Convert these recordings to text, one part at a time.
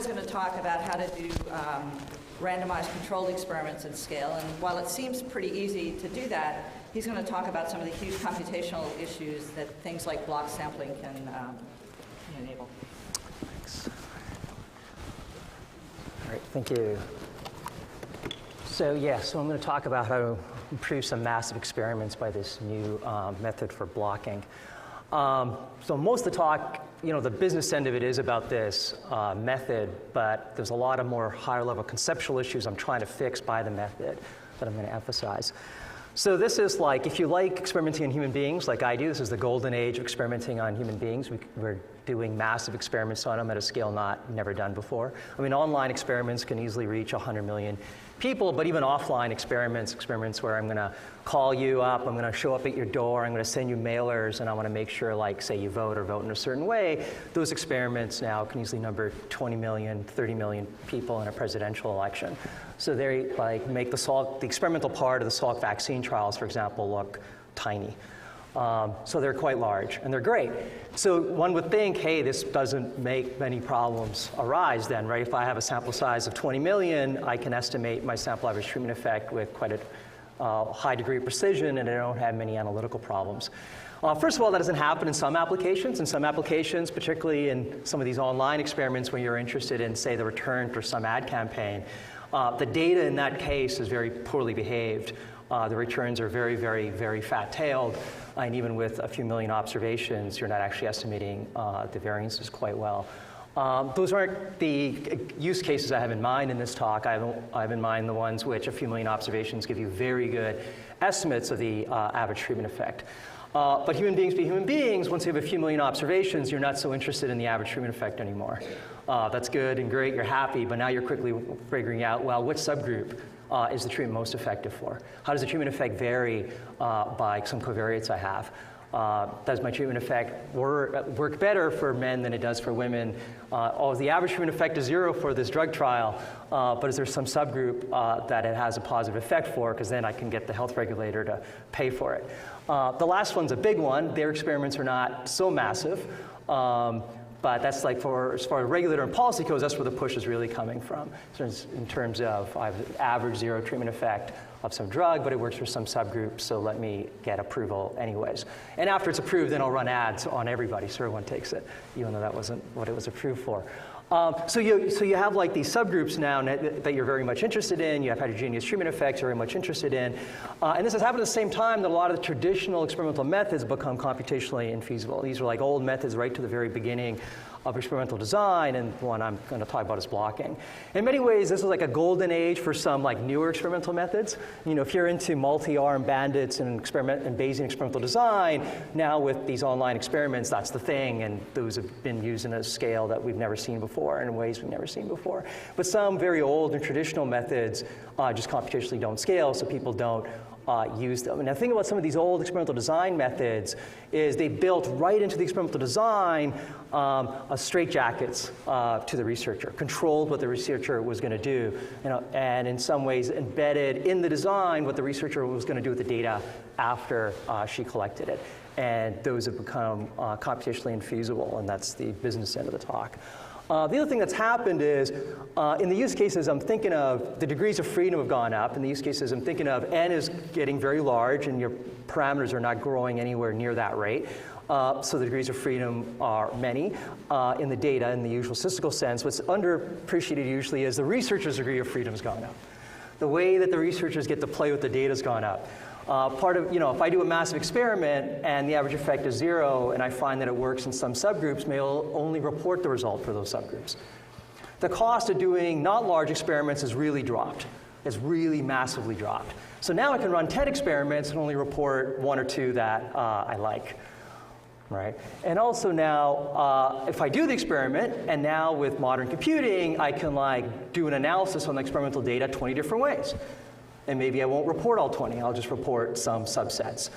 going to talk about how to do randomized controlled experiments at scale. And while it seems pretty easy to do that, he's going to talk about some of the huge computational issues that things like block sampling can enable. Thanks. All right, thank you. So so I'm going to talk about how to improve some massive experiments by this new method for blocking. So most of the talk, the business end of it is about this method, but there's a lot of more higher level conceptual issues I'm trying to fix by the method that I'm going to emphasize. So this is like, if you like experimenting on human beings like I do, this is the golden age of experimenting on human beings. We're doing massive experiments on them at a scale never done before. I mean, online experiments can easily reach 100 million people, but even offline experiments where I'm going to call you up, I'm going to show up at your door, I'm going to send you mailers, and I want to make sure, like, say you vote in a certain way, those experiments now can easily number 20 million, 30 million people in a presidential election. So they make the experimental part of the Salk vaccine trials, for example, look tiny. So they're quite large, and they're great. So one would think, hey, this doesn't make many problems arise then, right? If I have a sample size of 20 million, I can estimate my sample average treatment effect with quite a high degree of precision, and I don't have many analytical problems. First of all, that doesn't happen in some applications. In some applications, particularly in some of these online experiments when you're interested in, say, the return for some ad campaign, the data in that case is very poorly behaved. The returns are very, very, very fat-tailed, and even with a few million observations, you're not actually estimating the variances quite well. Those aren't the use cases I have in mind in this talk. I have in mind the ones which a few million observations give you very good estimates of the average treatment effect. But human beings be human beings, once you have a few million observations, you're not so interested in the average treatment effect anymore. That's good and great, you're happy, but now you're quickly figuring out, well, which subgroup is the treatment most effective for? How does the treatment effect vary by some covariates I have? Does my treatment effect work better for men than it does for women? The average treatment effect is 0 for this drug trial, but is there some subgroup that it has a positive effect for? Because then I can get the health regulator to pay for it. The last one's a big one. Their experiments are not so massive, but that's like as far as regulator and policy goes, that's where the push is really coming from. So in terms of I have an average 0 treatment effect of some drug, but it works for some subgroups, so let me get approval anyways. And after it's approved, then I'll run ads on everybody so everyone takes it, even though that wasn't what it was approved for. So you have like these subgroups now that you're very much interested in. You have heterogeneous treatment effects you're very much interested in. And this has happened at the same time that a lot of the traditional experimental methods become computationally infeasible. These are like old methods right to the very beginning of experimental design, and the one I'm going to talk about is blocking. In many ways, this is like a golden age for some like newer experimental methods. If you're into multi-arm bandits and Bayesian experimental design, now with these online experiments, that's the thing, and those have been used in a scale that we've never seen before, and in ways we've never seen before. But some very old and traditional methods just computationally don't scale, so people don't use them. And the thing about some of these old experimental design methods is they built right into the experimental design straitjackets to the researcher, controlled what the researcher was going to do, and in some ways embedded in the design what the researcher was going to do with the data after she collected it. And those have become computationally infeasible, and that's the business end of the talk. The other thing that's happened is, in the use cases I'm thinking of, the degrees of freedom have gone up. In the use cases I'm thinking of, N is getting very large, and your parameters are not growing anywhere near that rate. So the degrees of freedom are many in the data in the usual statistical sense. What's underappreciated usually is the researcher's degree of freedom has gone up. The way that the researchers get to play with the data has gone up. If I do a massive experiment and the average effect is 0 and I find that it works in some subgroups, may only report the result for those subgroups. The cost of doing not large experiments has really dropped. It's really massively dropped. So now I can run 10 experiments and only report 1 or 2 that I like. Right? And also now, if I do the experiment, and now with modern computing, I can do an analysis on the experimental data 20 different ways. And maybe I won't report all 20, I'll just report some subsets.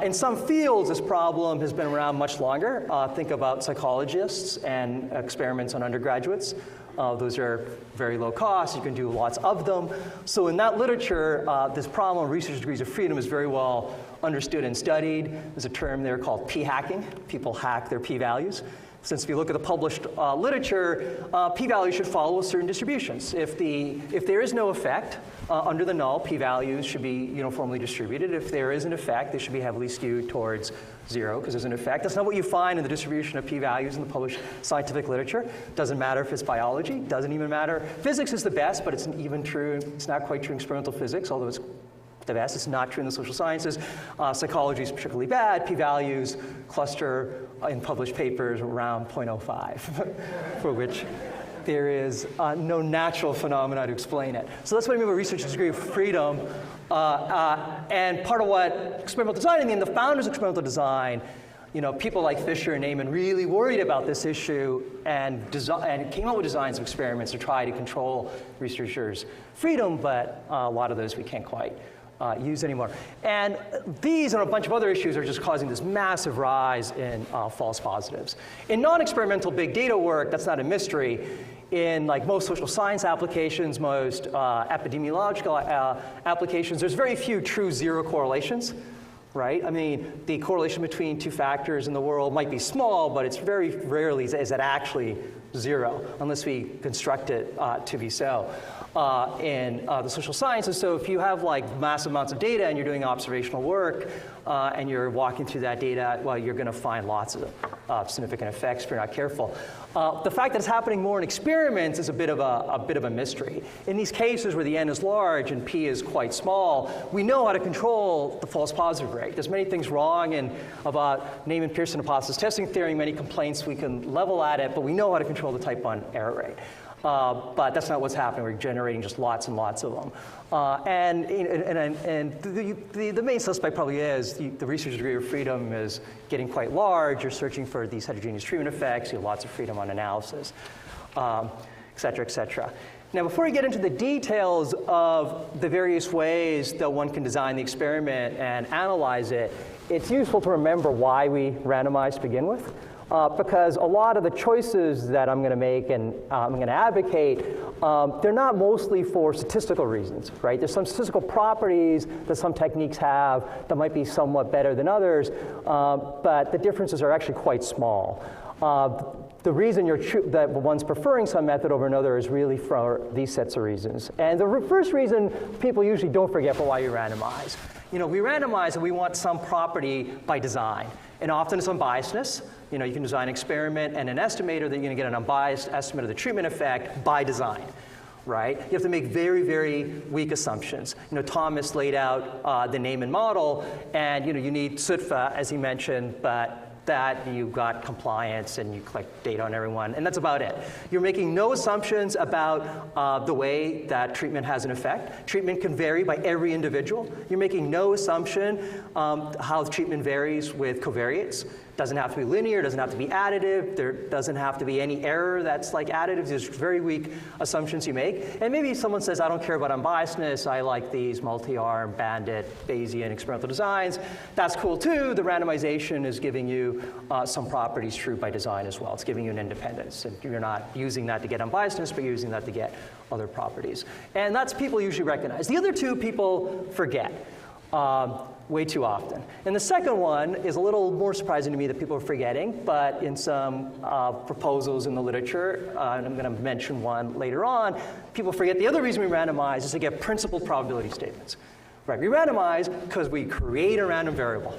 In some fields, this problem has been around much longer. Think about psychologists and experiments on undergraduates. Those are very low cost, you can do lots of them. So in that literature, this problem of research degrees of freedom is very well understood and studied. There's a term there called p-hacking. People hack their p-values. Since if you look at the published literature, p-values should follow certain distributions. If there is no effect under the null, p-values should be uniformly distributed. If there is an effect, they should be heavily skewed towards 0 because there's an effect. That's not what you find in the distribution of p-values in the published scientific literature. Doesn't matter if it's biology, doesn't even matter. Physics is the best, but it's even true. It's not quite true in experimental physics, although it's the best. It's not true in the social sciences. Psychology is particularly bad. P-values cluster in published papers around 0.05, for which there is no natural phenomena to explain it. So that's what I mean by research degree of freedom. And part of what experimental design, the founders of experimental design, people like Fisher and Neyman really worried about this issue and came up with designs of experiments to try to control researchers' freedom, but a lot of those we can't quite use anymore. And these and a bunch of other issues are just causing this massive rise in false positives. In non-experimental big data work, that's not a mystery. In like most social science applications, most epidemiological applications, there's very few true zero correlations, right? I mean, the correlation between two factors in the world might be small, but it's very rarely is it actually zero, unless we construct it to be so. In the social sciences, so if you have like massive amounts of data and you're doing observational work and you're walking through that data, well, you're going to find lots of significant effects if you're not careful. The fact that it's happening more in experiments is a bit of a mystery. In these cases where the n is large and p is quite small, we know how to control the false positive rate. There's many things wrong about Neyman-Pearson hypothesis testing theory, many complaints we can level at it, but we know how to control the type 1 error rate. But that's not what's happening. We're generating just lots and lots of them. And the main suspect probably is the research degree of freedom is getting quite large. You're searching for these heterogeneous treatment effects. You have lots of freedom on analysis, et cetera, et cetera. Now, before we get into the details of the various ways that one can design the experiment and analyze it, it's useful to remember why we randomized to begin with. Because a lot of the choices that I'm going to make and I'm going to advocate, they're not mostly for statistical reasons, right? There's some statistical properties that some techniques have that might be somewhat better than others, but the differences are actually quite small. The reason that one's preferring some method over another is really for these sets of reasons. And the first reason people usually don't forget for why you randomize. We randomize and we want some property by design. And often it's unbiasedness. You can design an experiment and an estimator that you're going to get an unbiased estimate of the treatment effect by design, right? You have to make very, very weak assumptions. Thomas laid out the Neyman model, and you need SUTFA, as he mentioned, but that you've got compliance and you collect data on everyone, and that's about it. You're making no assumptions about the way that treatment has an effect. Treatment can vary by every individual. You're making no assumption how the treatment varies with covariates. Doesn't have to be linear, doesn't have to be additive, there doesn't have to be any error that's like additive. There's very weak assumptions you make. And maybe someone says, I don't care about unbiasedness, I like these multi-arm, bandit, Bayesian experimental designs. That's cool too. The randomization is giving you some properties true by design as well. It's giving you an independence. And you're not using that to get unbiasedness, but you're using that to get other properties. And that's people usually recognize. The other two people forget. Way too often. And the second one is a little more surprising to me that people are forgetting, but in some proposals in the literature, and I'm going to mention one later on, people forget the other reason we randomize is to get principal probability statements. Right? We randomize because we create a random variable.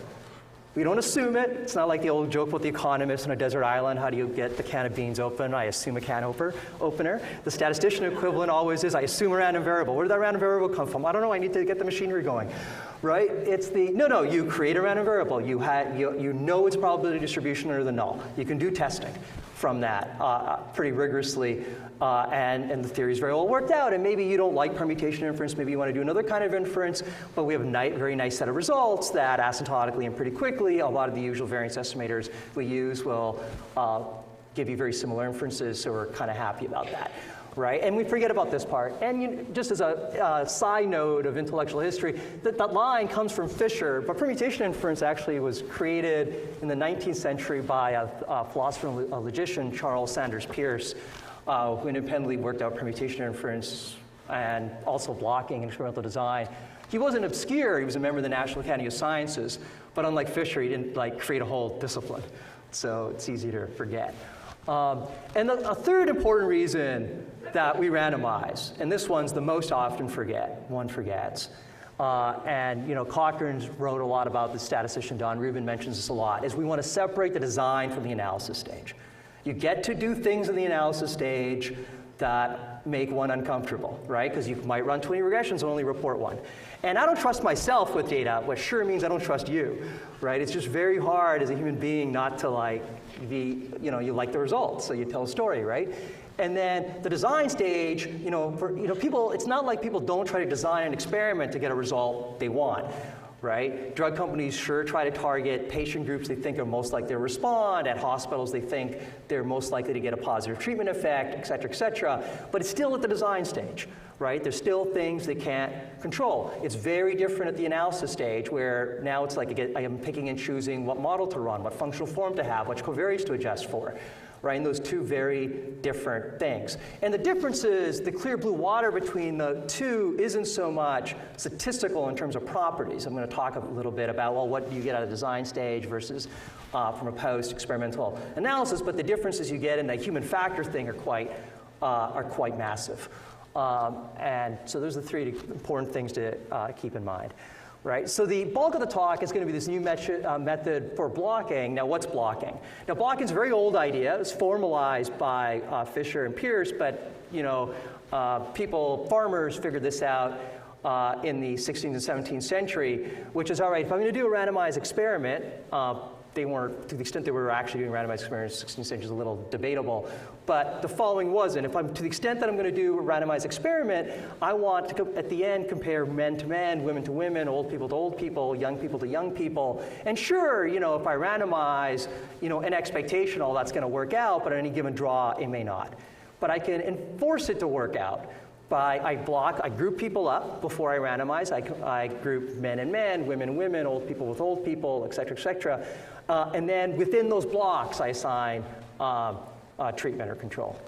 We don't assume it. It's not like the old joke about the economist on a desert island. How do you get the can of beans open? I assume a can opener. The statistician equivalent always is, I assume a random variable. Where did that random variable come from? I don't know. I need to get the machinery going. Right? It's no, you create a random variable. You know its probability distribution under the null. You can do testing from that pretty rigorously, and the theory is very well worked out. And maybe you don't like permutation inference. Maybe you want to do another kind of inference, but we have a very nice set of results that asymptotically and pretty quickly, a lot of the usual variance estimators we use will give you very similar inferences, so we're kind of happy about that. Right? And we forget about this part. And just as a side note of intellectual history, that line comes from Fisher, but permutation inference actually was created in the 19th century by a philosopher and a logician, Charles Sanders Peirce, who independently worked out permutation inference and also blocking and experimental design. He wasn't obscure. He was a member of the National Academy of Sciences, but unlike Fisher, he didn't create a whole discipline. So it's easy to forget. And a third important reason that we randomize, and this one's the most often one forgets, and Cochrane's wrote a lot about this, statistician Don Rubin mentions this a lot, is we want to separate the design from the analysis stage. You get to do things in the analysis stage that make one uncomfortable, right? Because you might run 20 regressions and only report one. And I don't trust myself with data, which sure means I don't trust you, right? It's just very hard as a human being not to you like the results, so you tell a story, right? And then the design stage, people, it's not like people don't try to design an experiment to get a result they want, right? Drug companies sure try to target patient groups they think are most likely to respond. At hospitals, they think they're most likely to get a positive treatment effect, et cetera, et cetera. But it's still at the design stage, right? There's still things they can't control. It's very different at the analysis stage, where now it's like I am picking and choosing what model to run, what functional form to have, which covariates to adjust for. Right, and those two very different things. And the difference is the clear blue water between the two isn't so much statistical in terms of properties. I'm going to talk a little bit about, well, what do you get out of design stage versus from a post-experimental analysis, but the differences you get in the human factor thing are quite massive. And so those are the three important things to keep in mind. Right, so the bulk of the talk is going to be this new method for blocking. Now, what's blocking? Now, blocking is a very old idea. It was formalized by Fisher and Pierce, but farmers figured this out in the 16th and 17th century, which is, all right, if I'm going to do a randomized experiment, they weren't, to the extent they were actually doing randomized experiments in the 16th century is a little debatable, but the following wasn't. To the extent that I'm going to do a randomized experiment, I want to, at the end, compare men to men, women to women, old people to old people, young people to young people. And sure, if I randomize, an expectation, all that's going to work out, but on any given draw, it may not. But I can enforce it to work out. I group people up before I randomize. I group men and men, women and women, old people with old people, et cetera, et cetera. And then within those blocks, I assign treatment or control,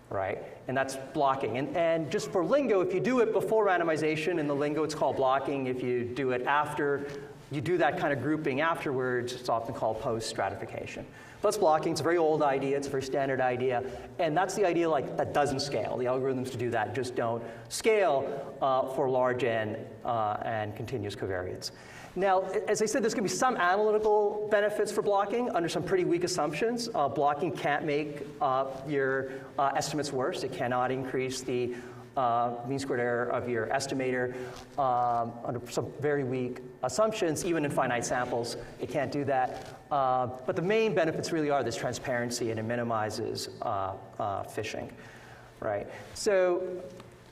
right? And that's blocking. And just for lingo, if you do it before randomization, in the lingo it's called blocking. If you do it after, you do that kind of grouping afterwards, it's often called post-stratification. But that's blocking. It's a very old idea. It's a very standard idea. And that's the idea that doesn't scale. The algorithms to do that just don't scale for large N and continuous covariates. Now, as I said, there's going to be some analytical benefits for blocking under some pretty weak assumptions. Blocking can't make your estimates worse. It cannot increase the mean squared error of your estimator under some very weak assumptions, even in finite samples. It can't do that. But the main benefits really are this transparency, and it minimizes phishing, right? So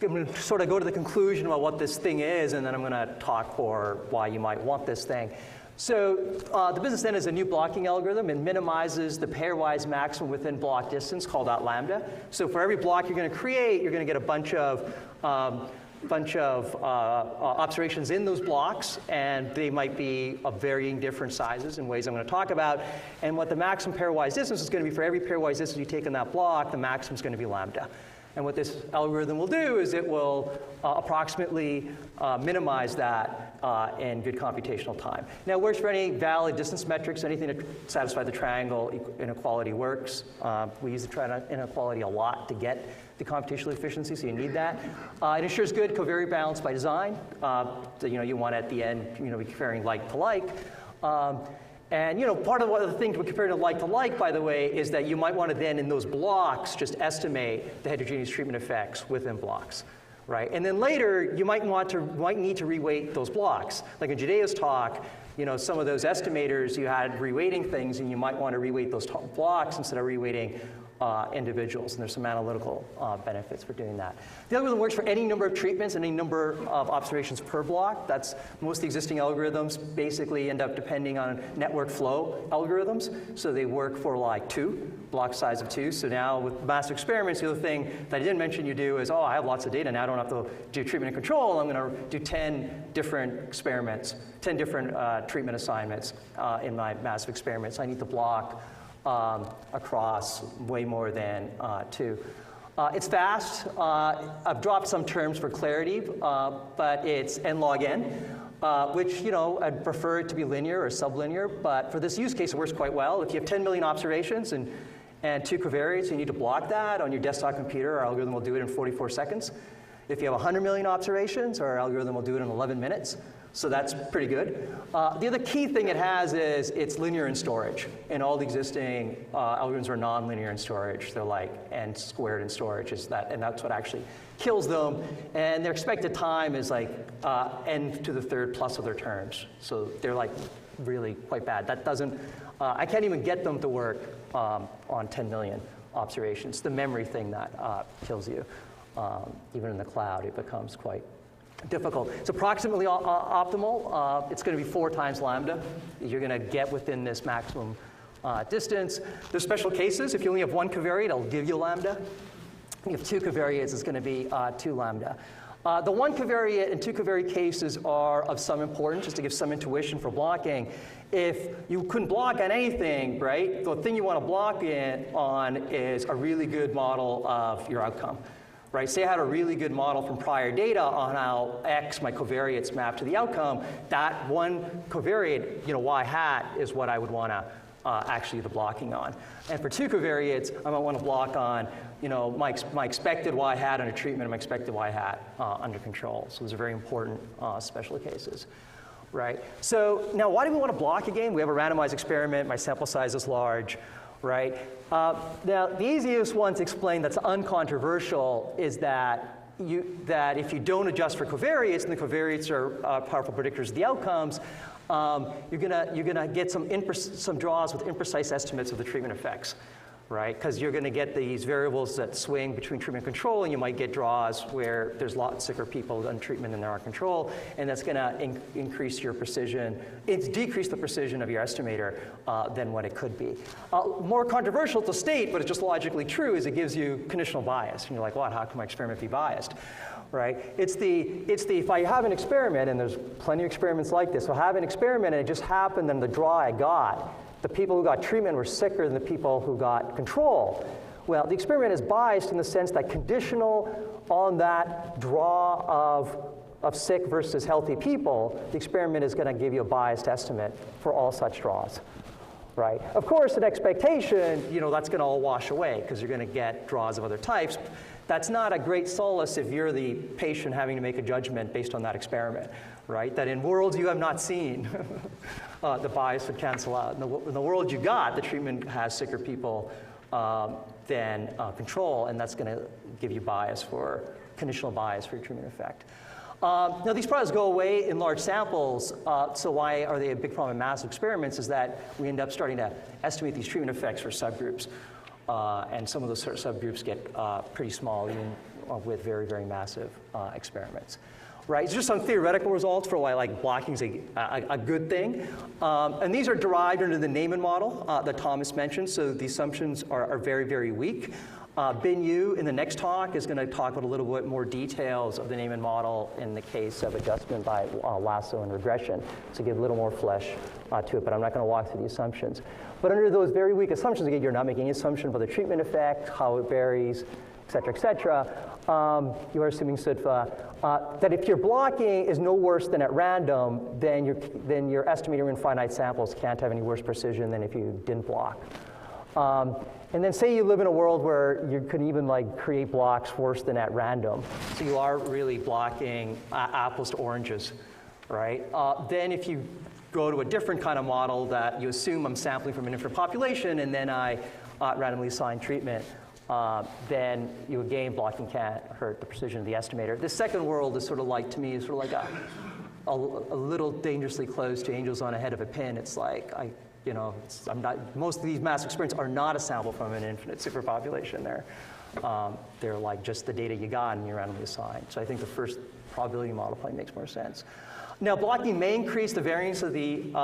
I'm going to sort of go to the conclusion about what this thing is, and then I'm going to talk for why you might want this thing. So the business then is a new blocking algorithm and minimizes the pairwise maximum within block distance called .lambda. So for every block you're going to create, you're going to get a bunch of observations in those blocks, and they might be of varying different sizes in ways I'm going to talk about. And what the maximum pairwise distance is going to be for every pairwise distance you take in that block, the maximum is going to be lambda. And what this algorithm will do is it will approximately minimize that in good computational time. Now, it works for any valid distance metrics. Anything to satisfy the triangle inequality works. We use the triangle inequality a lot to get the computational efficiency, so you need that. It ensures good covariate balance by design. So, you want at the end, be comparing like to like. And part of the thing to compare to like, by the way, is that you might want to then, in those blocks, just estimate the heterogeneous treatment effects within blocks, right? And then later, you might need to reweight those blocks. Like in Jadea's talk, some of those estimators, you had reweighting things, and you might want to reweight those blocks instead of reweighting individuals, and there's some analytical benefits for doing that. The algorithm works for any number of treatments and any number of observations per block. That's most of the existing algorithms basically end up depending on network flow algorithms. So they work for like 2, block size of 2. So now with massive experiments, the other thing that I didn't mention you do is, I have lots of data now. I don't have to do treatment and control. I'm going to do 10 different experiments, 10 different treatment assignments in my massive experiments. I need to block across way more than 2. It's fast. I've dropped some terms for clarity, but it's n log n, which I'd prefer it to be linear or sublinear, but for this use case it works quite well. If you have 10 million observations and and 2 covariates, you need to block that on your desktop computer. Our algorithm will do it in 44 seconds. If you have 100 million observations, our algorithm will do it in 11 minutes. So that's pretty good. The other key thing it has is it's linear in storage. And all the existing algorithms are nonlinear in storage. They're like n squared in storage, and that's what actually kills them. And their expected time is like n to the third plus other terms. So they're like really quite bad. That doesn't, I can't even get them to work on 10 million observations. The memory thing that kills you. Even in the cloud, it becomes quite difficult. It's approximately optimal. It's going to be 4 times lambda. You're going to get within this maximum distance. There's special cases. If you only have 1 covariate, it'll give you lambda. If you have 2 covariates, it's going to be 2 lambda. The 1 covariate and 2 covariate cases are of some importance, just to give some intuition for blocking. If you couldn't block on anything, right, the thing you want to block on is a really good model of your outcome. Right, say I had a really good model from prior data on how X, my covariates, map to the outcome. That 1 covariate, y hat, is what I would want to actually do the blocking on. And for 2 covariates, I might want to block on, my expected y hat under treatment and my expected y hat under control. So those are very important special cases. Right. So now, why do we want to block again? We have a randomized experiment. My sample size is large. Right? Now, the easiest one to explain that's uncontroversial is that if you don't adjust for covariates, and the covariates are powerful predictors of the outcomes, you're gonna get some draws with imprecise estimates of the treatment effects, right? Because you're gonna get these variables that swing between treatment and control, and you might get draws where there's a lot sicker people on treatment than there are control, and that's gonna increase your precision. It's decreased the precision of your estimator than what it could be. More controversial to state, but it's just logically true, is it gives you conditional bias. And you're like, what, how can my experiment be biased? Right? It's the if I have an experiment, and there's plenty of experiments like this, so I have an experiment and it just happened and the draw I got, the people who got treatment were sicker than the people who got control. Well, the experiment is biased in the sense that conditional on that draw of sick versus healthy people, the experiment is going to give you a biased estimate for all such draws. Right? Of course, an expectation, that's going to all wash away because you're going to get draws of other types. That's not a great solace if you're the patient having to make a judgment based on that experiment, right? That in worlds you have not seen, the bias would cancel out. In the world you got, the treatment has sicker people than control, and that's going to give you conditional bias for your treatment effect. Now, these products go away in large samples, so why are they a big problem in massive experiments is that we end up starting to estimate these treatment effects for subgroups. And some of those subgroups get pretty small, even with very, very massive experiments. Right? It's just some theoretical results for why blocking is a good thing. And these are derived under the Neyman model that Thomas mentioned, so the assumptions are very, very weak. Bin Yu, in the next talk, is going to talk about a little bit more details of the Neyman model in the case of adjustment by lasso and regression, to give a little more flesh to it, but I'm not going to walk through the assumptions. But under those very weak assumptions, again, you're not making any assumption about the treatment effect, how it varies, et cetera, you are assuming SUDFA, that if your blocking is no worse than at random, then your estimator in finite samples can't have any worse precision than if you didn't block. And then say you live in a world where you could even create blocks worse than at random. So you are really blocking apples to oranges, right? Then if you go to a different kind of model that you assume I'm sampling from an infinite population and then I randomly assign treatment, then you again, blocking can't hurt the precision of the estimator. This second world is sort of like, to me, is sort of like a little dangerously close to angels on a head of a pin. It's like, most of these mass experiments are not a sample from an infinite superpopulation. They're like just the data you got and you randomly assigned. So I think the first probability model probably makes more sense. Now, blocking may increase the variance of your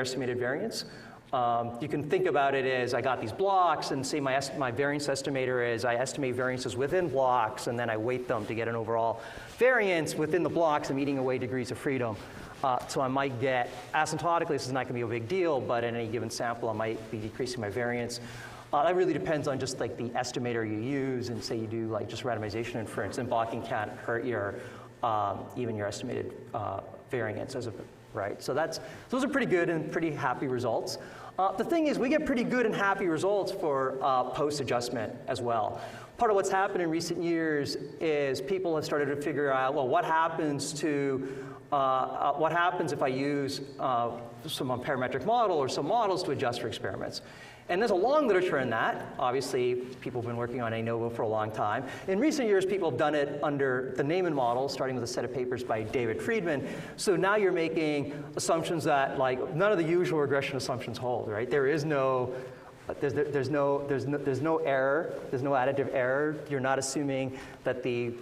estimated variance. You can think about it as I got these blocks, and say my variance estimator is I estimate variances within blocks, and then I weight them to get an overall variance within the blocks. I'm eating away degrees of freedom. So I might get, asymptotically, this is not going to be a big deal, but in any given sample, I might be decreasing my variance. That really depends on just the estimator you use, and say you do just randomization inference, and blocking can't hurt your even your estimated variance right? So those are pretty good and pretty happy results. The thing is, we get pretty good and happy results for post-adjustment as well. Part of what's happened in recent years is people have started to figure out, well, what happens if I use some parametric model or some models to adjust for experiments? And there's a long literature in that. Obviously, people have been working on ANOVA for a long time. In recent years, people have done it under the Neyman model, starting with a set of papers by David Friedman. So now you're making assumptions that, like, none of the usual regression assumptions hold, right? There's no error. There's no additive error. You're not assuming that the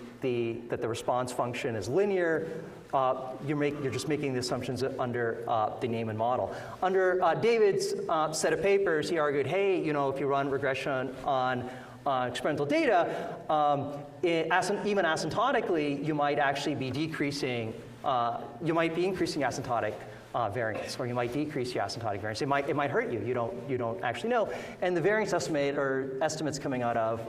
response function is linear. You're just making the assumptions under the Neyman model. Under David's set of papers, he argued, hey, if you run regression on experimental data, even asymptotically, you might actually be decreasing. You might be increasing asymptotic variance, or you might decrease your asymptotic variance. It might hurt you. You don't actually know, and the variance estimate or estimates coming out of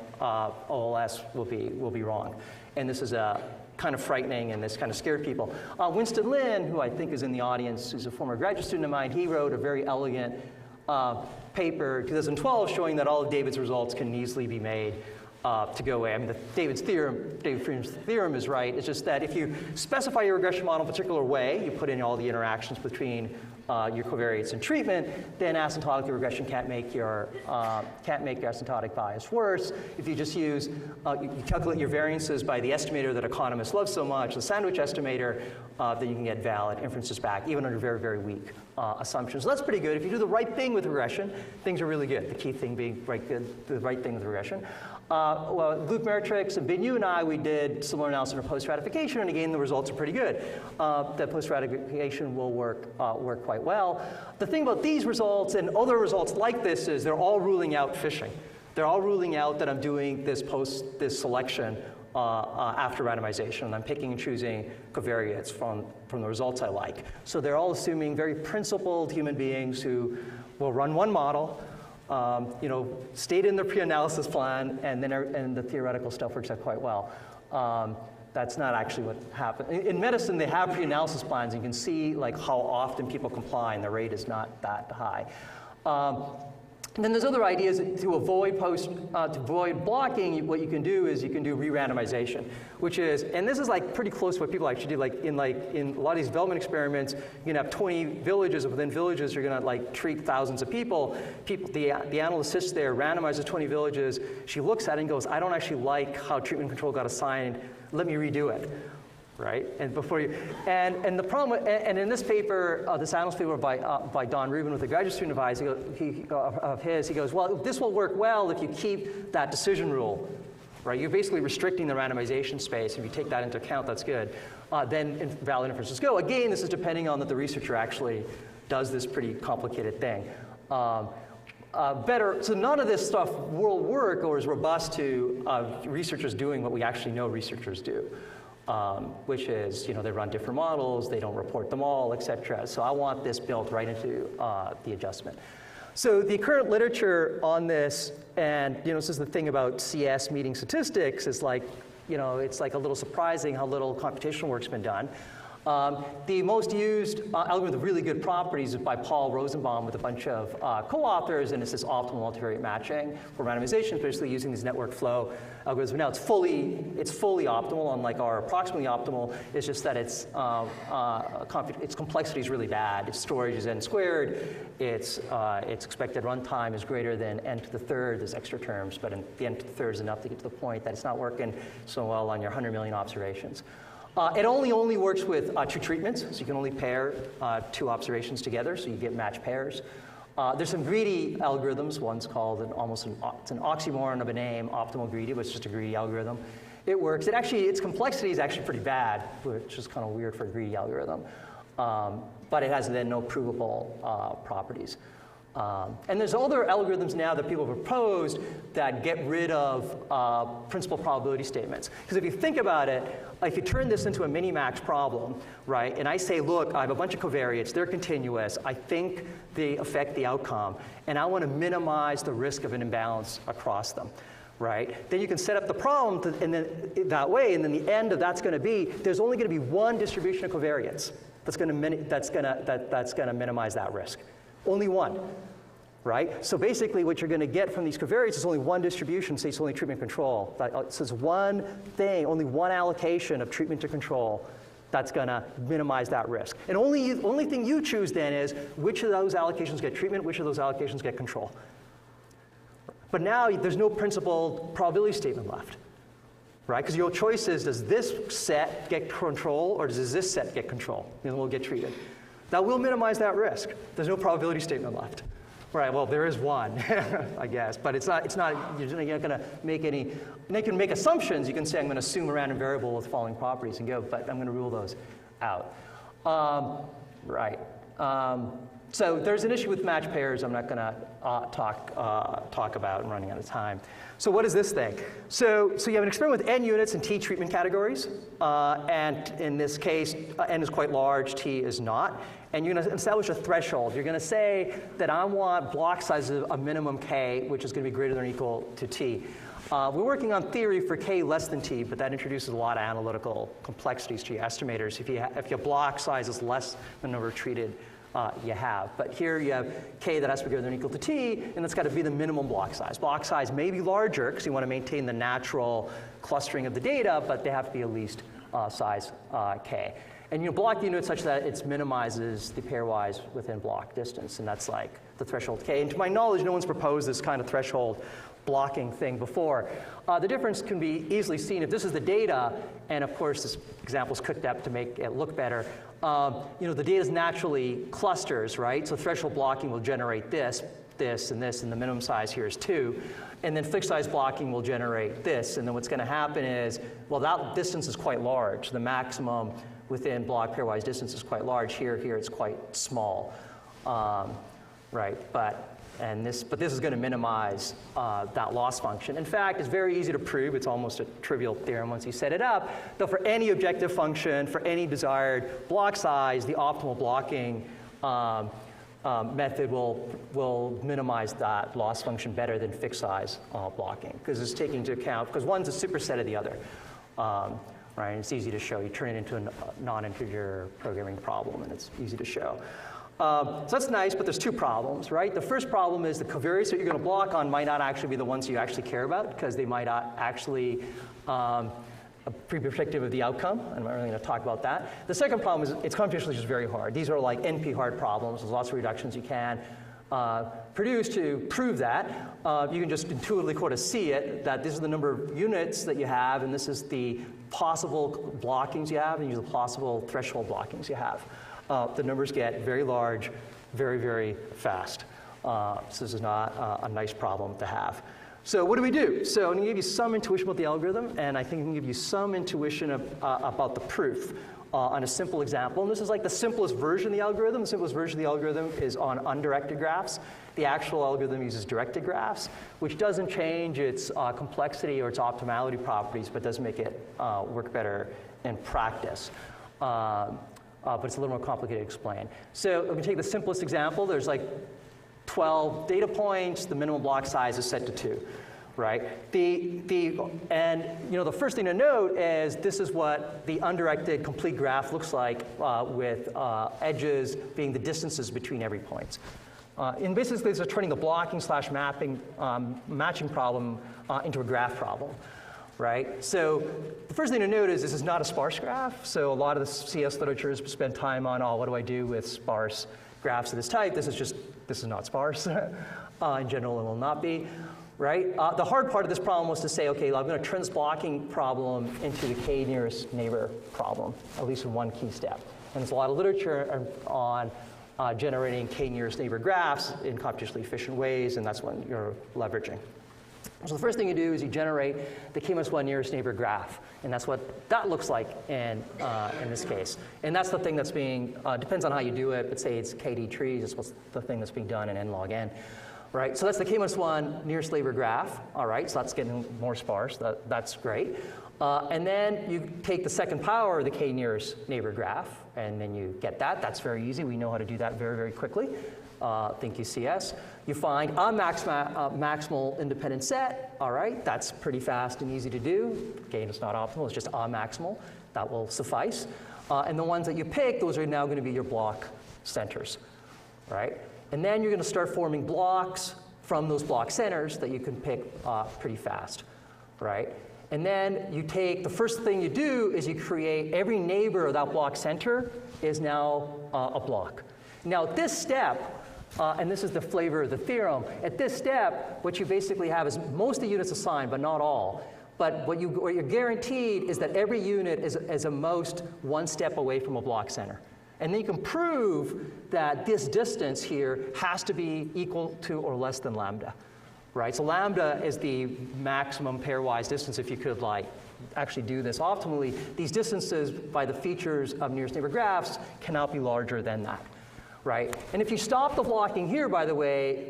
OLS will be wrong, and this is kind of frightening, and this kind of scared people. Winston Lin, who I think is in the audience, who's a former graduate student of mine, he wrote a very elegant paper, 2012, showing that all of David's results can easily be made to go away. I mean, David Friedman's theorem is right. It's just that if you specify your regression model in a particular way, you put in all the interactions between your covariates and treatment, then asymptotic regression can't make your asymptotic bias worse. If you just use, you calculate your variances by the estimator that economists love so much, the sandwich estimator, then you can get valid inferences back, even under very, very weak assumptions. So that's pretty good. If you do the right thing with regression, things are really good. The key thing being the right thing with regression. Well, Luke Meritrix and Binu and I, we did similar analysis for post-stratification, and again, the results are pretty good. That post-stratification will work quite well. The thing about these results and other results like this is they're all ruling out fishing. They're all ruling out that I'm doing this selection after randomization, and I'm picking and choosing covariates from the results I like. So they're all assuming very principled human beings who will run one model, state in their pre-analysis plan, and the theoretical stuff works out quite well. That's not actually what happened. In medicine, they have pre-analysis plans. And you can see how often people comply, and the rate is not that high. And then there's other ideas to avoid blocking. What you can do is you can do re-randomization, which is, and this is pretty close to what people actually do. In a lot of these development experiments, you can have 20 villages, and within villages, you're going to treat thousands of people. The analyst sits there, randomizes 20 villages. She looks at it and goes, I don't actually like how treatment control got assigned. Let me redo it. Right, and and the problem, and in this paper, this analyst paper by Don Rubin with a graduate student of his, he goes, well, this will work well if you keep that decision rule, right? You're basically restricting the randomization space. If you take that into account, that's good. Then valid inferences go. Again, this is depending on that the researcher actually does this pretty complicated thing. So none of this stuff will work or is robust to researchers doing what we actually know researchers do. Which is, they run different models, they don't report them all, et cetera. So I want this built right into the adjustment. So the current literature on this, and this is the thing about CS meeting statistics, is it's a little surprising how little computational work's been done. The most used algorithm with really good properties is by Paul Rosenbaum with a bunch of co-authors, and it's this optimal multivariate matching for randomization, basically using these network flow algorithms. Now it's fully optimal, unlike our approximately optimal. It's just that its complexity is really bad. Its storage is n squared. Its expected runtime is greater than n to the third. There's extra terms, but the n to the third is enough to get to the point that it's not working so well on your 100 million observations. It only works with two treatments, so you can only pair two observations together, so you get matched pairs. There's some greedy algorithms. One's called it's an oxymoron of a name, optimal greedy, but it's just a greedy algorithm. It works. Its complexity is actually pretty bad, which is kind of weird for a greedy algorithm. But it has then no provable properties. And there's other algorithms now that people have proposed that get rid of principal probability statements. Because if you think about it, if you turn this into a mini-max problem, right, and I say, look, I have a bunch of covariates, they're continuous, I think they affect the outcome, and I want to minimize the risk of an imbalance across them, right? Then you can set up the problem and then that way, and then the end of that's going to be, there's only going to be one distribution of covariates that's going to minimize that risk. Only one. right? So basically what you're going to get from these covariates is only one distribution, say it's only treatment control. So it's one thing, only one allocation of treatment to control that's going to minimize that risk. And only thing you choose then is which of those allocations get treatment, which of those allocations get control. But now there's no principled probability statement left, right? Because your choice is, does this set get control or does this set get control? And we'll get treated. That will minimize that risk. There's no probability statement left. Right, well, there is one, I guess, but it's not, you're not going to make any, and you can make assumptions. You can say, I'm going to assume a random variable with following properties and go, but I'm going to rule those out. Right. So there's an issue with match pairs I'm not going to talk about. I'm running out of time. So what is this thing? So you have an experiment with n units and t treatment categories. And in this case, n is quite large, t is not. And you're going to establish a threshold. You're going to say that I want block size of a minimum k, which is going to be greater than or equal to t. We're working on theory for k less than t, but that introduces a lot of analytical complexities to your estimators if your block size is less than the number treated you have. But here you have k that has to be greater than or equal to t, and that's got to be the minimum block size. Block size may be larger because you want to maintain the natural clustering of the data, but they have to be at least size k. And you block the unit such that it minimizes the pairwise within block distance, and that's like the threshold k. And to my knowledge, no one's proposed this kind of threshold blocking thing before. The difference can be easily seen if this is the data, and of course this example is cooked up to make it look better. The data is naturally clusters, right? So threshold blocking will generate this, and this, and the minimum size here is 2. And then fixed size blocking will generate this. And then what's going to happen is, well, that distance is quite large. The maximum within block pairwise distance is quite large. Here it's quite small, right? But this is going to minimize that loss function. In fact, it's very easy to prove. It's almost a trivial theorem once you set it up. Though for any objective function, for any desired block size, the optimal blocking method will minimize that loss function better than fixed size blocking, because it's taking into account, because one's a superset of the other. Right, and it's easy to show. You turn it into a non-integer programming problem, and it's easy to show. So that's nice, but there's two problems, right? The first problem is the covariates that you're going to block on might not actually be the ones you actually care about, because they might not actually be predictive of the outcome. I'm not really going to talk about that. The second problem is it's computationally just very hard. These are like NP hard problems. There's lots of reductions you can produce to prove that. You can just intuitively see it, that this is the number of units that you have, and this is the possible blockings you have, and these are the possible threshold blockings you have. The numbers get very large, very, very fast. So this is not a nice problem to have. So what do we do? So I'm going to give you some intuition about the algorithm, and I think I'm going to give you some intuition about the proof on a simple example. And this is like the simplest version of the algorithm. The simplest version of the algorithm is on undirected graphs. The actual algorithm uses directed graphs, which doesn't change its complexity or its optimality properties, but does make it work better in practice. But it's a little more complicated to explain. So I'm going to take the simplest example. There's like 12 data points. The minimum block size is set to 2, right? The first thing to note is this is what the undirected complete graph looks like with edges being the distances between every point. And basically, it's turning the blocking / mapping matching problem into a graph problem. Right? So the first thing to note is this is not a sparse graph. So a lot of the CS literature has spent time on, what do I do with sparse graphs of this type? This is not sparse. In general, it will not be. Right? The hard part of this problem was to say, okay, I'm going to turn this blocking problem into the k nearest neighbor problem, at least in one key step. And there's a lot of literature on generating k nearest neighbor graphs in computationally efficient ways, and that's what you're leveraging. So the first thing you do is you generate the k-1 nearest neighbor graph, and that's what that looks like in this case. And that's the thing that's being, depends on how you do it, but say it's KD trees, that's what's the thing that's being done in n log n. Right, so that's the k-1 nearest neighbor graph, all right, so that's getting more sparse, that's great. And then you take the second power of the k nearest neighbor graph, and then you get that. That's very easy. We know how to do that very, very quickly. Think UCS. You find a maximal independent set. All right, that's pretty fast and easy to do. Again, it's not optimal. It's just a maximal. That will suffice. And the ones that you pick, those are now going to be your block centers. Right? And then you're going to start forming blocks from those block centers that you can pick pretty fast, right? And then you take, the first thing you do is you create every neighbor of that block center is now a block. Now at this step, and this is the flavor of the theorem, at this step, what you basically have is most of the units assigned, but not all. But what you're guaranteed is that every unit is at most one step away from a block center. And then you can prove that this distance here has to be equal to or less than lambda, right? So lambda is the maximum pairwise distance if you could like actually do this optimally. These distances by the features of nearest neighbor graphs cannot be larger than that, right? And if you stop the blocking here, by the way,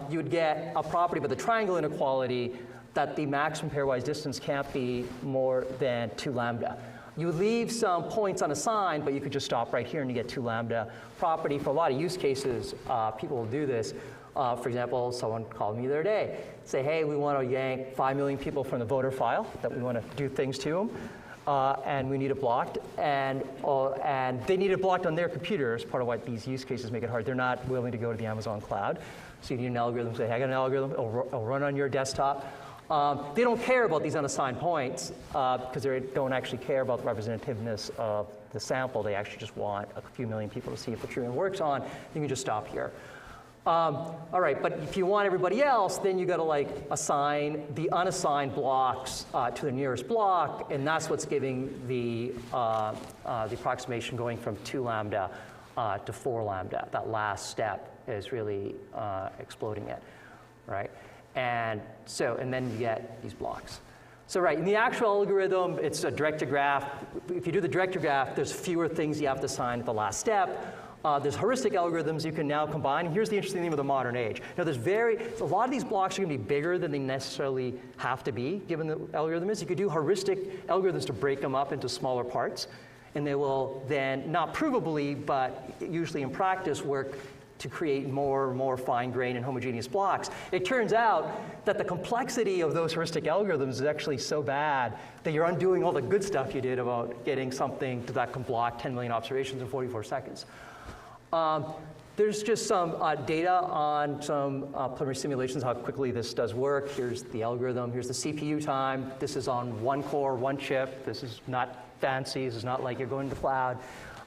you would get a property by the triangle inequality that the maximum pairwise distance can't be more than 2 lambda. You would leave some points unassigned, but you could just stop right here and you get 2 lambda property. For a lot of use cases, people will do this. For example, someone called me the other day, say, hey, we want to yank 5 million people from the voter file, that we want to do things to them, and we need it blocked. And they need it blocked on their computers, part of why these use cases make it hard. They're not willing to go to the Amazon cloud. So you need an algorithm, say, hey, I got an algorithm, it'll run on your desktop. They don't care about these unassigned points because they don't actually care about the representativeness of the sample. They actually just want a few million people to see if the treatment works on. You can just stop here. All right, but if you want everybody else, then you got to like assign the unassigned blocks to the nearest block, and that's what's giving the approximation going from 2 lambda to 4 lambda. That last step is really exploding it, right? And then you get these blocks. So right, in the actual algorithm, it's a directed graph. If you do the directed graph, there's fewer things you have to assign at the last step. There's heuristic algorithms you can now combine. And here's the interesting thing with the modern age. Now, a lot of these blocks are going to be bigger than they necessarily have to be, given the algorithm is. You could do heuristic algorithms to break them up into smaller parts. And they will then, not provably, but usually in practice, work to create more fine-grained and homogeneous blocks. It turns out that the complexity of those heuristic algorithms is actually so bad that you're undoing all the good stuff you did about getting something that can block 10 million observations in 44 seconds. There's just some data on some preliminary simulations, how quickly this does work. Here's the algorithm. Here's the CPU time. This is on 1 core, 1 chip. This is not fancy. This is not like you're going to the cloud.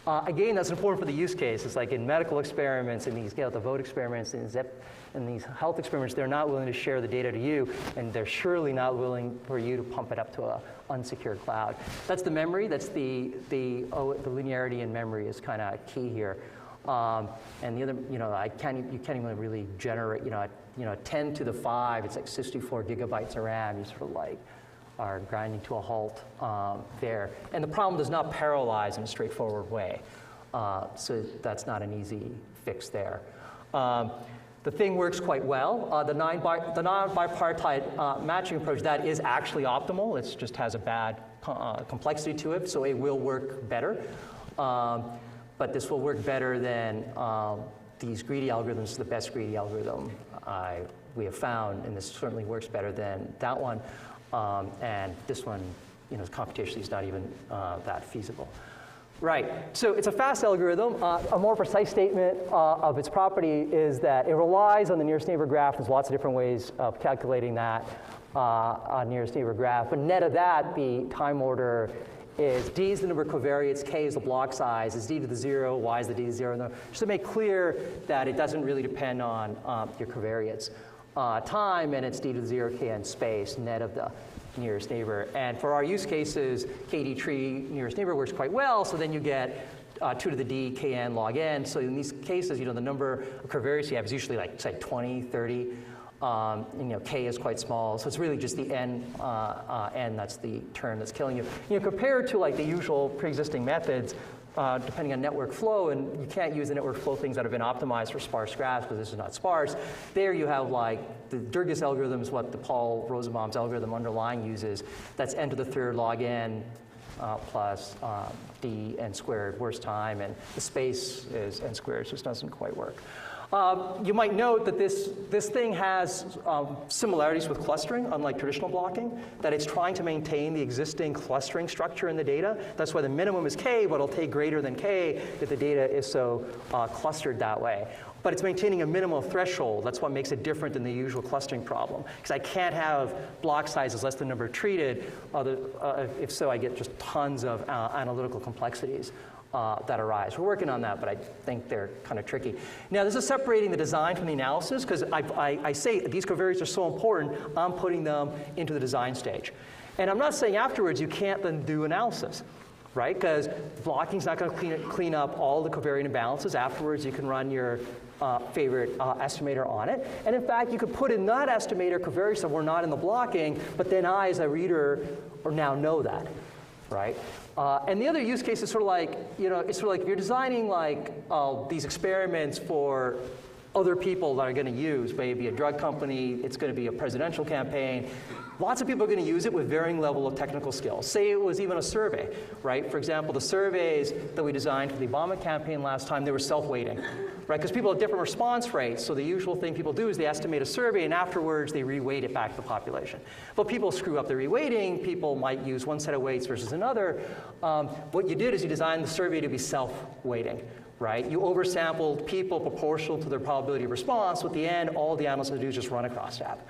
Again, that's important for the use case. It's like in medical experiments, in these get-out-the-vote experiments, in these health experiments, they're not willing to share the data to you, and they're surely not willing for you to pump it up to an unsecured cloud. That's the memory. That's the linearity in memory is kind of key here. And the other, you can't even really generate, 10 to the 5, it's like 64 gigabytes of RAM. You sort of like are grinding to a halt there. And the problem does not parallelize in a straightforward way. So that's not an easy fix there. The thing works quite well. The non-bipartite matching approach, that is actually optimal. It just has a bad complexity to it, so it will work better. But this will work better than these greedy algorithms, the best greedy algorithm we have found, and this certainly works better than that one. And this one, computationally is not even that feasible. Right, so it's a fast algorithm. A more precise statement of its property is that it relies on the nearest neighbor graph. There's lots of different ways of calculating that nearest neighbor graph. But net of that, the time order is d is the number of covariates, k is the block size, is d to the 0, y is the d to 0. Just to make clear that it doesn't really depend on your covariates. Time, and it's d to the 0, k in space, net of the nearest neighbor. And for our use cases, KD tree nearest neighbor works quite well, so then you get 2 to the d, kn log n. So in these cases, the number of covariates you have is usually like, say, 20, 30. K is quite small, so it's really just the n that's the term that's killing you. Compared to like the usual pre-existing methods, depending on network flow, and you can't use the network flow things that have been optimized for sparse graphs because this is not sparse. There you have like the Durgas algorithm is what the Paul Rosenbaum's algorithm underlying uses. That's n to the 3rd log n plus d n squared worst time, and the space is n squared, so it doesn't quite work. You might note that this thing has similarities with clustering, unlike traditional blocking, that it's trying to maintain the existing clustering structure in the data. That's why the minimum is k, but it'll take greater than k if the data is so clustered that way. But it's maintaining a minimal threshold. That's what makes it different than the usual clustering problem. Because I can't have block sizes less than the number treated. If so, I get just tons of analytical complexities that arise. We're working on that, but I think they're kind of tricky. Now, this is separating the design from the analysis, because I say these covariates are so important, I'm putting them into the design stage. And I'm not saying afterwards you can't then do analysis, right? Because blocking's not going to clean up all the covariant imbalances. Afterwards, you can run your favorite estimator on it. And in fact, you could put in that estimator covariates that were not in the blocking, but then I, as a reader, now know that, right? And the other use case is sort of like, it's sort of like if you're designing like these experiments for other people that are going to use, maybe a drug company, it's going to be a presidential campaign. Lots of people are going to use it with varying level of technical skills. Say it was even a survey, right? For example, the surveys that we designed for the Obama campaign last time, they were self-weighting, right? Because people have different response rates, so the usual thing people do is they estimate a survey and afterwards they re-weight it back to the population. But people screw up the re-weighting, people might use one set of weights versus another. What you did is you designed the survey to be self-weighting, right? You oversampled people proportional to their probability of response. At the end, all the analysts have to do is just run across that.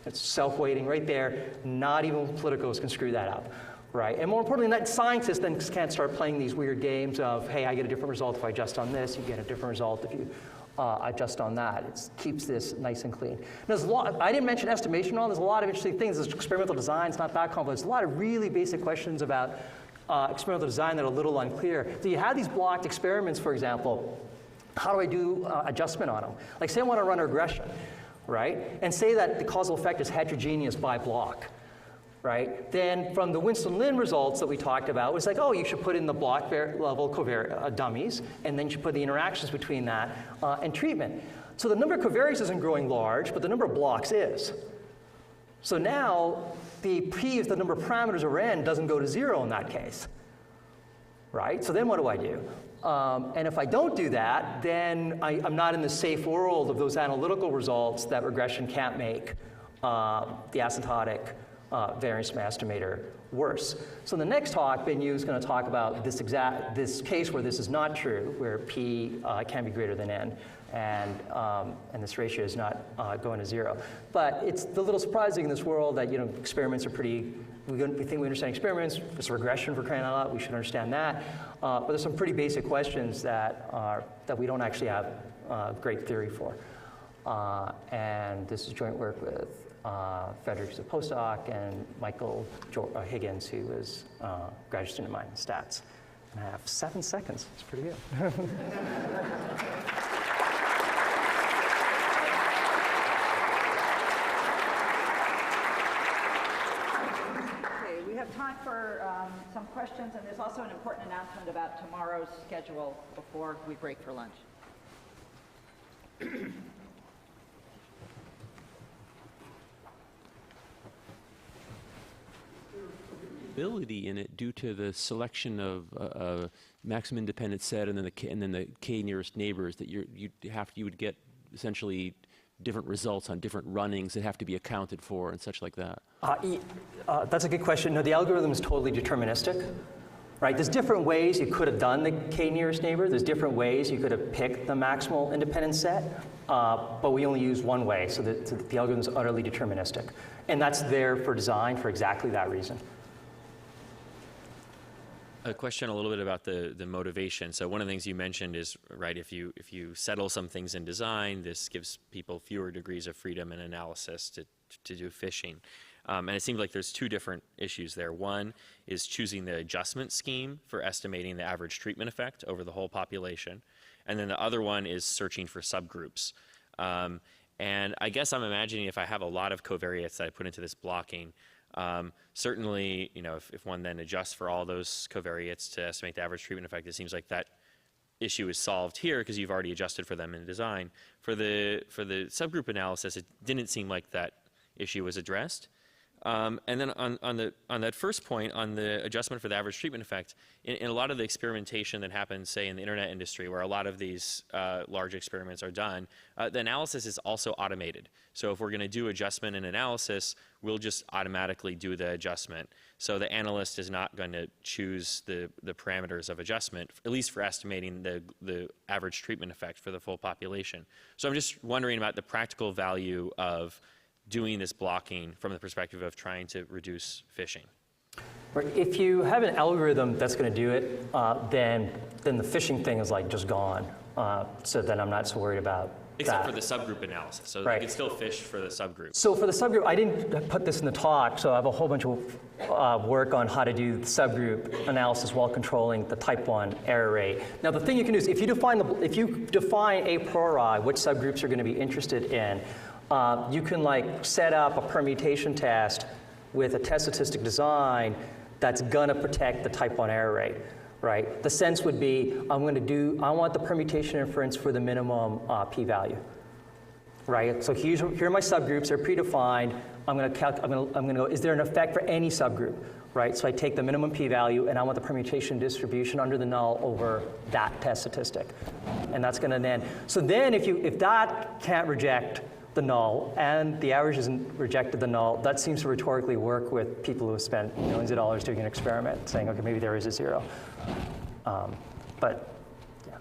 It's self-weighting right there. Not even politicos can screw that up, right? And more importantly, that scientists then can't start playing these weird games of, hey, I get a different result if I adjust on this. You get a different result if you adjust on that. It keeps this nice and clean. There's a lot, I didn't mention estimation at all. There's a lot of interesting things. There's experimental design. It's not that complex. There's a lot of really basic questions about experimental design that are a little unclear. So you have these blocked experiments, for example. How do I do adjustment on them? Like say I want to run a regression, right? And say that the causal effect is heterogeneous by block, right? Then from the Winston-Lin results that we talked about, it was like, oh, you should put in the block level dummies, and then you should put the interactions between that and treatment. So the number of covariates isn't growing large, but the number of blocks is. So now the P, if the number of parameters over n doesn't go to 0 in that case, right? So then what do I do? And if I don't do that, then I'm not in the safe world of those analytical results that regression can't make the asymptotic variance from estimator worse. So in the next talk, Ben Yu is going to talk about this case where this is not true, where P can be greater than n, and this ratio is not going to 0. But it's a little surprising in this world that experiments are pretty. We think we understand experiments. It's a regression for crying out loud. We should understand that. But there's some pretty basic questions that we don't actually have great theory for. And this is joint work with Frederick, who's a postdoc, and Michael Higgins, who is a graduate student of mine in stats. And I have 7 seconds. It's pretty good. Time for some questions, and there's also an important announcement about tomorrow's schedule before we break for lunch. Ability in it due to the selection of a maximum independent set and then the k nearest neighbors that you would get essentially different results on different runnings that have to be accounted for and such like that? That's a good question. No, the algorithm is totally deterministic, right? There's different ways you could have done the k nearest neighbor. There's different ways you could have picked the maximal independent set, but we only use one way, so the algorithm is utterly deterministic. And that's there for design for exactly that reason. A question a little bit about the motivation. So one of the things you mentioned is, right, if you settle some things in design, this gives people fewer degrees of freedom in analysis to do fishing. And it seems like there's 2 different issues there. One is choosing the adjustment scheme for estimating the average treatment effect over the whole population. And then the other one is searching for subgroups. And I guess I'm imagining if I have a lot of covariates that I put into this blocking, certainly, if one then adjusts for all those covariates to estimate the average treatment effect, it seems like that issue is solved here because you've already adjusted for them in design. For the subgroup analysis, it didn't seem like that issue was addressed. And then on that first point, on the adjustment for the average treatment effect, in a lot of the experimentation that happens, say, in the internet industry, where a lot of these large experiments are done, the analysis is also automated. So if we're going to do adjustment and analysis, we'll just automatically do the adjustment. So the analyst is not going to choose the parameters of adjustment, at least for estimating the average treatment effect for the full population. So I'm just wondering about the practical value of doing this blocking from the perspective of trying to reduce phishing. If you have an algorithm that's going to do it, then the phishing thing is like just gone. So then I'm not so worried about Except that. for the subgroup analysis. So Right. you can still fish for the subgroup. So for the subgroup, I didn't put this in the talk, so I have a whole bunch of work on how to do the subgroup analysis while controlling the type 1 error rate. Now the thing you can do is if you define a priori which subgroups you're going to be interested in, you can like set up a permutation test with a test statistic design that's going to protect the type 1 error rate. Right? The sense would be, I want the permutation inference for the minimum p-value. Right? So here are my subgroups, they're predefined. I'm going to go, is there an effect for any subgroup? Right? So I take the minimum p-value and I want the permutation distribution under the null over that test statistic. And that's going to then, so then if that can't reject the null and the average isn't rejected the null, that seems to rhetorically work with people who have spent millions of dollars doing an experiment, saying, okay, maybe there is a zero. But, yeah.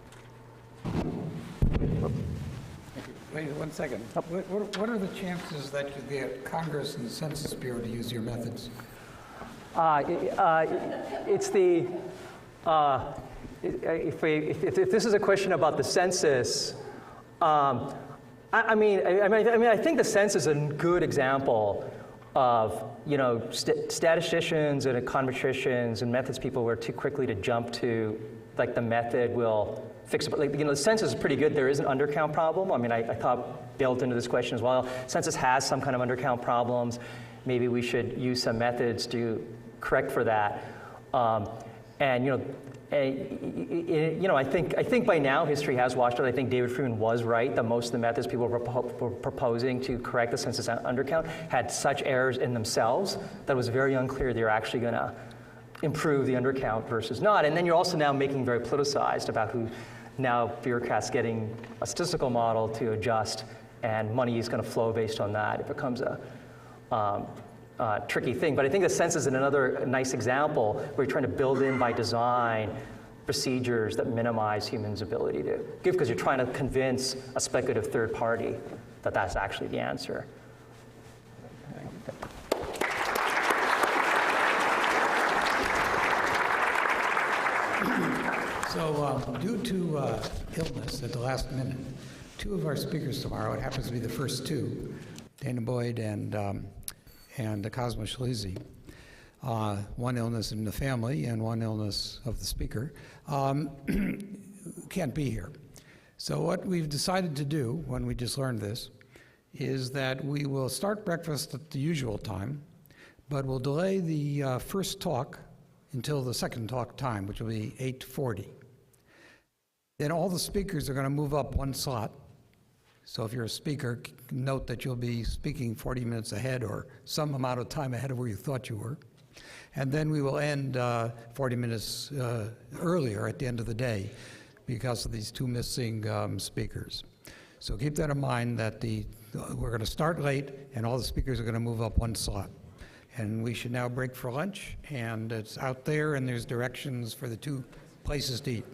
Wait 1 second. What are the chances that you get Congress and the Census Bureau to use your methods? It's the, if this is a question about the census, I think the census is a good example of, statisticians and econometricians and methods people were too quickly to jump to, like the method will fix it. But the census is pretty good. There is an undercount problem. I thought built into this question as well. Census has some kind of undercount problems. Maybe we should use some methods to correct for that. I think by now history has washed out. I think David Freeman was right that most of the methods people were proposing to correct the census undercount had such errors in themselves that it was very unclear they're actually going to improve the undercount versus not. And then you're also now making very politicized about who now bureaucrats getting a statistical model to adjust, and money is going to flow based on that. It becomes a tricky thing. But I think the census is another nice example where you're trying to build in by design procedures that minimize humans' ability to give, because you're trying to convince a speculative third party that that's actually the answer. So due to illness at the last minute, two of our speakers tomorrow, it happens to be the first two, Dana Boyd and Cosmo Schlese, one illness in the family and one illness of the speaker, can't be here. So what we've decided to do when we just learned this is that we will start breakfast at the usual time, but we'll delay the first talk until the second talk time, which will be 8:40. Then all the speakers are going to move up one slot. So if you're a speaker, note that you'll be speaking 40 minutes ahead or some amount of time ahead of where you thought you were. And then we will end 40 minutes earlier at the end of the day because of these two missing speakers. So keep that in mind that we're going to start late and all the speakers are going to move up one slot. And we should now break for lunch, and it's out there and there's directions for the two places to eat.